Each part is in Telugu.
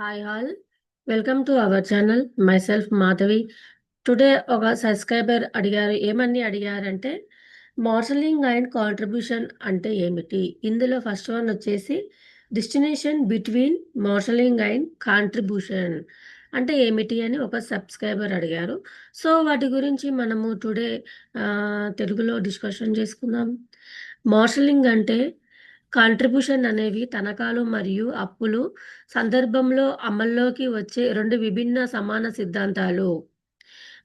Hi all, welcome to our channel. My self Madhavi. Today ఒక సబ్స్క్రైబర్ అడిగారంటే మార్షలింగ్ అండ్ కాంట్రిబ్యూషన్ అంటే ఏమిటి? ఇందులో ఫస్ట్ వన్ వచ్చేసి destination between marshalling and contribution అంటే ఏమిటి అని ఒక సబ్స్క్రైబర్ అడిగారు. సో వాటి గురించి మనము టుడే తెలుగులో డిస్కషన్ చేసుకుందాం. మార్షలింగ్ అంటే కాంట్రిబ్యూషన్ అనేవి తనఖాలు మరియు అప్పులు సందర్భంలో అమల్లోకి వచ్చే రెండు విభిన్న సమాన సిద్ధాంతాలు.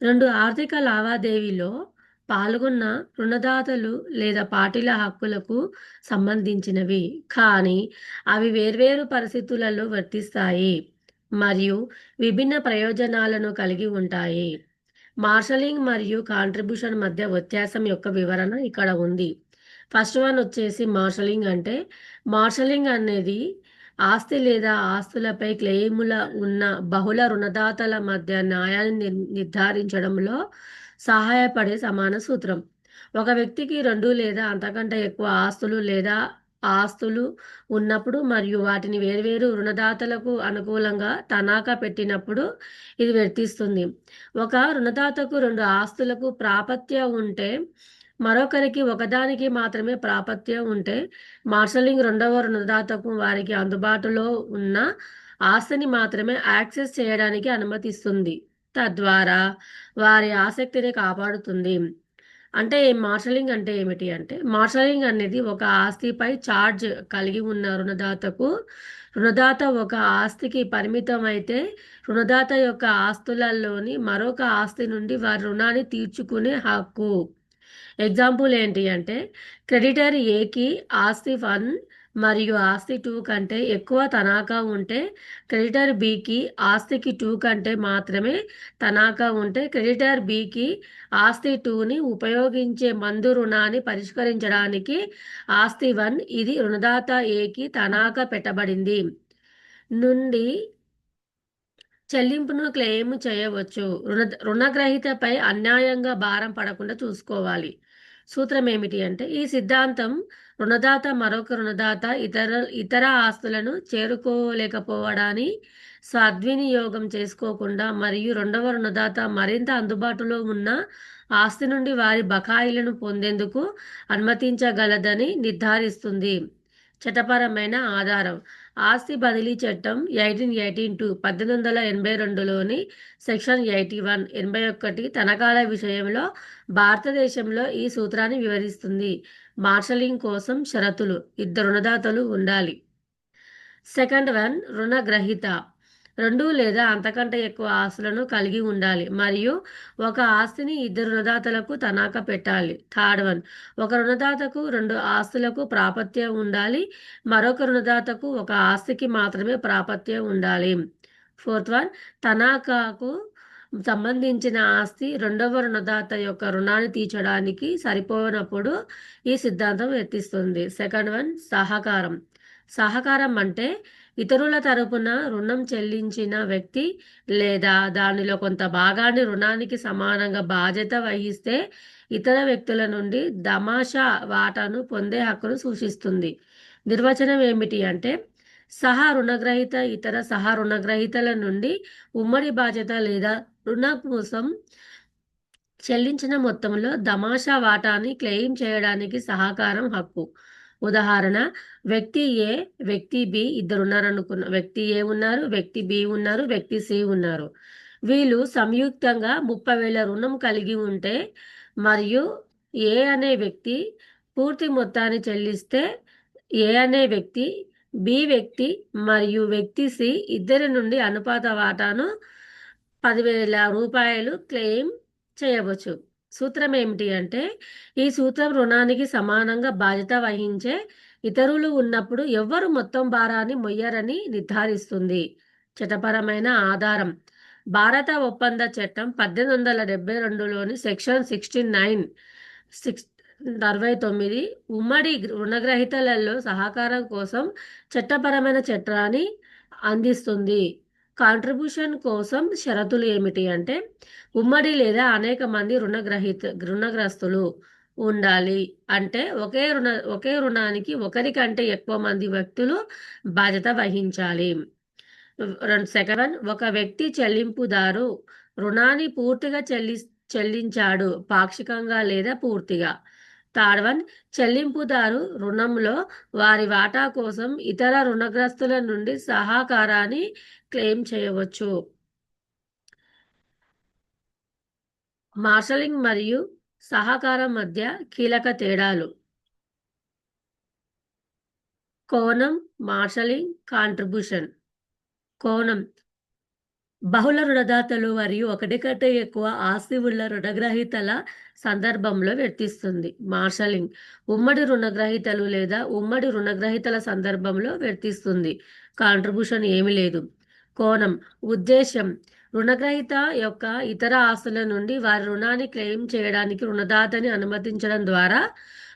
రెండు ఆర్థిక లావాదేవీలో పాల్గొన్న రుణదాతలు లేదా పార్టీల హక్కులకు సంబంధించినవి, కానీ అవి వేర్వేరు పరిస్థితులలో వర్తిస్తాయి మరియు విభిన్న ప్రయోజనాలను కలిగి ఉంటాయి. మార్షలింగ్ మరియు కాంట్రిబ్యూషన్ మధ్య వ్యత్యాసం యొక్క వివరణ ఇక్కడ ఉంది. ఫస్ట్ వన్ వచ్చేసి మార్షలింగ్ అనేది ఆస్తి లేదా ఆస్తులపై క్లెయిముల ఉన్న బహుళ రుణదాతల మధ్య న్యాయాన్ని నిర్ధారించడంలో సహాయపడే సమాన సూత్రం. ఒక వ్యక్తికి రెండు లేదా అంతకంటే ఎక్కువ ఆస్తులు లేదా ఆస్తులు ఉన్నప్పుడు మరియు వాటిని వేర్వేరు రుణదాతలకు అనుకూలంగా తనఖా పెట్టినప్పుడు ఇది వర్తిస్తుంది. ఒక రుణదాతకు రెండు ఆస్తులకు ప్రాప్యత ఉంటే మరొకరికి ఒకదానికి మాత్రమే ప్రాప్యత ఉంటే మార్షలింగ్ రెండవ రుణదాతకు వారికి అందుబాటులో ఉన్న ఆస్తిని మాత్రమే యాక్సెస్ చేయడానికి అనుమతిస్తుంది, తద్వారా వారి ఆసక్తిని కాపాడుతుంది. అంటే మార్షలింగ్ అంటే ఏమిటి అంటే, మార్షలింగ్ అనేది ఒక ఆస్తిపై ఛార్జ్ కలిగి ఉన్న రుణదాత ఒక ఆస్తికి పరిమితమైతే రుణదాత యొక్క ఆస్తులలోని మరొక ఆస్తి నుండి వారి రుణాన్ని తీర్చుకునే హక్కు. ఎగ్జాంపుల్ ఏంటి అంటే, క్రెడిటర్ ఏకి ఆస్తి 1 మరియు ఆస్తి 2 కంటే ఎక్కువ తనఖా ఉంటే, క్రెడిటర్ బికి ఆస్తికి 2 కంటే మాత్రమే తనఖా ఉంటే, క్రెడిటర్ బికి ఆస్తి 2ని ఉపయోగించే మందు రుణాన్ని పరిష్కరించడానికి ఆస్తి 1 ఇది రుణదాత ఏకి తనఖా పెట్టబడింది నుండి చెల్లింపును క్లెయిమ్ చేయవచ్చు. రుణగ్రహీతపై అన్యాయంగా భారం పడకుండా చూసుకోవాలి. సూత్రం ఏమిటి అంటే, ఈ సిద్ధాంతం రుణదాత మరొక రుణదాత ఇతర ఆస్తులను చేరుకోలేకపోవడాన్ని సద్వినియోగం చేసుకోకుండా మరియు రెండవ రుణదాత మరింత అందుబాటులో ఉన్న ఆస్తి నుండి వారి బకాయిలను పొందేందుకు అనుమతించగలదని నిర్ధారిస్తుంది. చట్టపరమైన ఆధారం ఆస్తి బదిలీ చట్టం 1882లోని సెక్షన్ 81 తనఖాల విషయంలో భారతదేశంలో ఈ సూత్రాన్ని వివరిస్తుంది. మార్షలింగ్ కోసం షరతులు: ఇద్దరు రుణదాతలు ఉండాలి. సెకండ్ వన్, రుణగ్రహీత రెండు లేదా అంతకంటే ఎక్కువ ఆస్తులను కలిగి ఉండాలి మరియు ఒక ఆస్తిని ఇద్దరు రుణదాతలకు తనఖా పెట్టాలి. థర్డ్ వన్, ఒక రుణదాతకు రెండు ఆస్తులకు ప్రాప్యత ఉండాలి, మరొక రుణదాతకు ఒక ఆస్తికి మాత్రమే ప్రాప్యత ఉండాలి. ఫోర్త్ వన్, తనఖాకు సంబంధించిన ఆస్తి రెండవ రుణదాత యొక్క రుణాన్ని తీర్చడానికి సరిపోనప్పుడు ఈ సిద్ధాంతం వర్తిస్తుంది. సెకండ్ వన్, సహకారం అంటే ఇతరుల తరపున రుణం చెల్లించిన వ్యక్తి లేదా దానిలో కొంత భాగాన్ని రుణానికి సమానంగా బాధ్యత వహిస్తే ఇతర వ్యక్తుల నుండి తమాషా వాటాను పొందే హక్కును సూచిస్తుంది. నిర్వచనం ఏమిటి అంటే, రుణగ్రహీత ఇతర రుణగ్రహీతల నుండి ఉమ్మడి బాధ్యత లేదా రుణం కోసం చెల్లించిన మొత్తంలో తమాషా వాటాని క్లెయిమ్ చేయడానికి సహకారం హక్కు. ఉదాహరణ, వ్యక్తి ఏ, వ్యక్తి బి ఇద్దరు ఉన్నారనుకున్న. వ్యక్తి ఏ ఉన్నారు, వ్యక్తి బి ఉన్నారు, వ్యక్తి సి ఉన్నారు. వీళ్ళు సంయుక్తంగా 30,000 రుణం కలిగి ఉంటే మరియు ఏ అనే వ్యక్తి పూర్తి మొత్తాన్ని చెల్లిస్తే ఏ అనే వ్యక్తి, బి వ్యక్తి మరియు వ్యక్తి సి ఇద్దరి నుండి అనుపాత వాటాను 10,000 రూపాయలు క్లెయిమ్ చేయవచ్చు. సూత్రం ఏమిటి అంటే, ఈ సూత్రం రుణానికి సమానంగా బాధ్యత వహించే ఇతరులు ఉన్నప్పుడు ఎవ్వరు మొత్తం భారాన్ని మొయ్యరని నిర్ధారిస్తుంది. చట్టపరమైన ఆధారం భారత ఒప్పంద చట్టం 1872లోని సెక్షన్ 69 ఉమ్మడి రుణగ్రహీతలలో సహకారం కోసం చట్టపరమైన చట్టాన్ని అందిస్తుంది. కాంట్రిబ్యూషన్ కోసం షరతులు ఏమిటి అంటే, ఉమ్మడి లేదా అనేక మంది రుణగ్రస్తులు ఉండాలి. అంటే ఒకే రుణానికి ఒకరి కంటే ఎక్కువ మంది వ్యక్తులు బాధ్యత వహించాలి. సెకండ్ వన్, ఒక వ్యక్తి చెల్లింపుదారు రుణాన్ని పూర్తిగా చెల్లించాడు పాక్షికంగా లేదా పూర్తిగా. థర్డ్ వన్, చెల్లింపుదారు రుణంలో వారి వాటా కోసం ఇతర రుణగ్రస్తుల నుండి సహకారాన్ని క్లెయిమ్ చేయవచ్చు. మార్షలింగ్ మరియు సహకారం మధ్య కీలక తేడాలు. కోణం, మార్షలింగ్, కాంట్రిబ్యూషన్. కోణం, బహుళ రుణదాతలు మరియు ఒకటి కంటే ఎక్కువ ఆస్తి ఉన్న రుణగ్రహీతల సందర్భంలో వర్తిస్తుంది. మార్షలింగ్, ఉమ్మడి రుణగ్రహీతలు లేదా ఉమ్మడి రుణగ్రహీతల సందర్భంలో వర్తిస్తుంది. కాంట్రిబ్యూషన్ ఏమీ లేదు. కోణం, ఉద్దేశం, రుణగ్రహీత యొక్క ఇతర ఆస్తుల నుండి వారి రుణాన్ని క్లెయిమ్ చేయడానికి రుణదాతని అనుమతించడం ద్వారా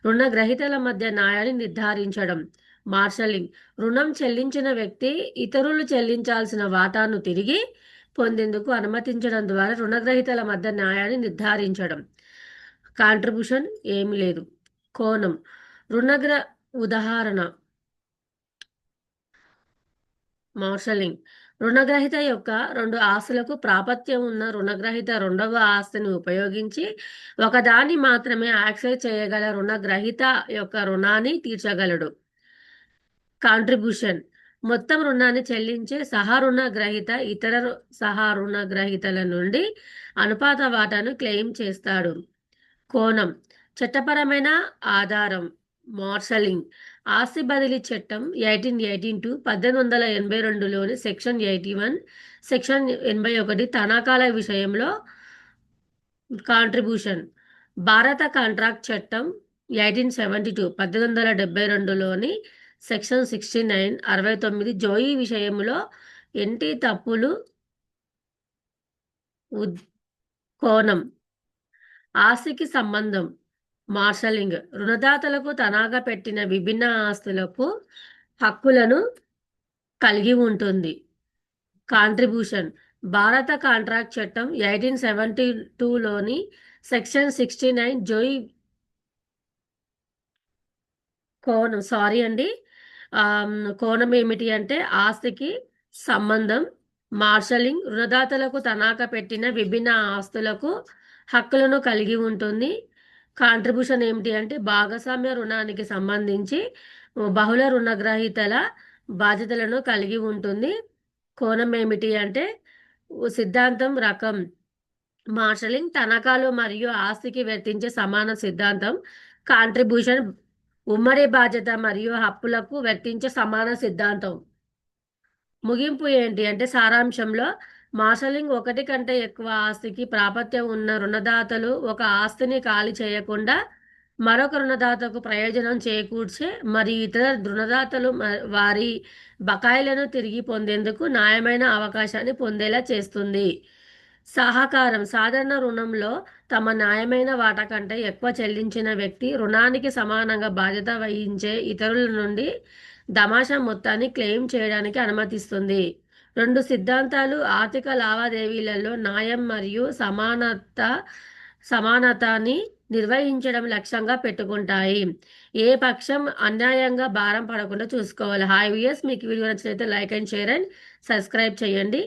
రుణగ్రహీతల మధ్య న్యాయాన్ని నిర్ధారించడం. మార్షలింగ్, రుణం చెల్లించిన వ్యక్తి ఇతరులు చెల్లించాల్సిన వాటాను తిరిగి పొందేందుకు అనుమతించడం ద్వారా రుణగ్రహీతల మధ్య న్యాయాన్ని నిర్ధారించడం. కాంట్రిబ్యూషన్ ఏమీ లేదు. కోణం, రుణగ్ర ఉదాహరణ మార్షలింగ్, రుణగ్రహీత యొక్క రెండు ఆస్తులకు ప్రాపత్యం ఉన్న రుణగ్రహీత రెండవ ఆస్తిని ఉపయోగించి ఒకదాన్ని మాత్రమే యాక్సెస్ చేయగల రుణగ్రహీత యొక్క రుణాన్ని తీర్చగలడు. కాంట్రిబ్యూషన్, మొత్తం రుణాన్ని చెల్లించే సహరుణ గ్రహీత ఇతర సహరుణ గ్రహీతల నుండి అనుపాత వాటాను క్లెయిమ్ చేస్తాడు. కోణం, చట్టపరమైన ఆధారం. మార్షలింగ్, ఆస్తి బదిలీ చట్టం 1882 1882లోని సెక్షన్ 81 సెక్షన్ 81 తనఖాల విషయంలో. కాంట్రిబ్యూషన్, భారత కాంట్రాక్ట్ చట్టం 1872 1872లోని సెక్షన్ 69 69 జోయి విషయంలో ఎంటి తప్పులు. కోణం, ఆస్తికి సంబంధం. మార్షలింగ్, రుణదాతలకు తనఖా పెట్టిన విభిన్న ఆస్తులకు హక్కులను కలిగి ఉంటుంది. కాంట్రిబ్యూషన్, భారత కాంట్రాక్ట్ చట్టం 1872లోని సెక్షన్ 69 జోయి. కోణం సారీ అండి కోణం ఏమిటి అంటే ఆస్తికి సంబంధం. మార్షలింగ్, రుణదాతలకు తనఖా పెట్టిన విభిన్న ఆస్తులకు హక్కులను కలిగి ఉంటుంది. కాంట్రిబ్యూషన్ ఏమిటి అంటే భాగస్వామ్య రుణానికి సంబంధించి బహుళ రుణగ్రహీతల బాధ్యతలను కలిగి ఉంటుంది. కోణం ఏమిటి అంటే సిద్ధాంతం రకం. మార్షలింగ్, తనఖాలు మరియు ఆస్తికి వర్తించే సమాన సిద్ధాంతం. కాంట్రిబ్యూషన్, ఉమ్మడి బాధ్యత మరియు హక్కులకు వర్తించే సమాన సిద్ధాంతం. ముగింపు ఏంటి అంటే సారాంశంలో మార్షలింగ్ ఒకటి కంటే ఎక్కువ ఆస్తికి ప్రాపత్యం ఉన్న రుణదాతలు ఒక ఆస్తిని ఖాళీ చేయకుండా మరొక రుణదాతకు ప్రయోజనం చేకూర్చే మరియు ఇతర రుణదాతలు వారి బకాయిలను తిరిగి పొందేందుకు న్యాయమైన అవకాశాన్ని పొందేలా చేస్తుంది. సహకారం, సాధారణ రుణంలో తమ న్యాయమైన వాటా కంటే ఎక్కువ చెల్లించిన వ్యక్తి రుణానికి సమానంగా బాధ్యత వహించే ఇతరుల నుండి దమాషా మొత్తాన్ని క్లెయిమ్ చేయడానికి అనుమతిస్తుంది. రెండు సిద్ధాంతాలు ఆర్థిక లావాదేవీలలో న్యాయం మరియు సమానతని నిర్వహించడం లక్ష్యంగా పెట్టుకుంటాయి. ఏ పక్షం అన్యాయంగా భారం పడకుండా చూసుకోవాలి. హాయ్ వ్యూయర్స్, మీకు వీడియో నచ్చినట్లయితే like and share and subscribe చేయండి.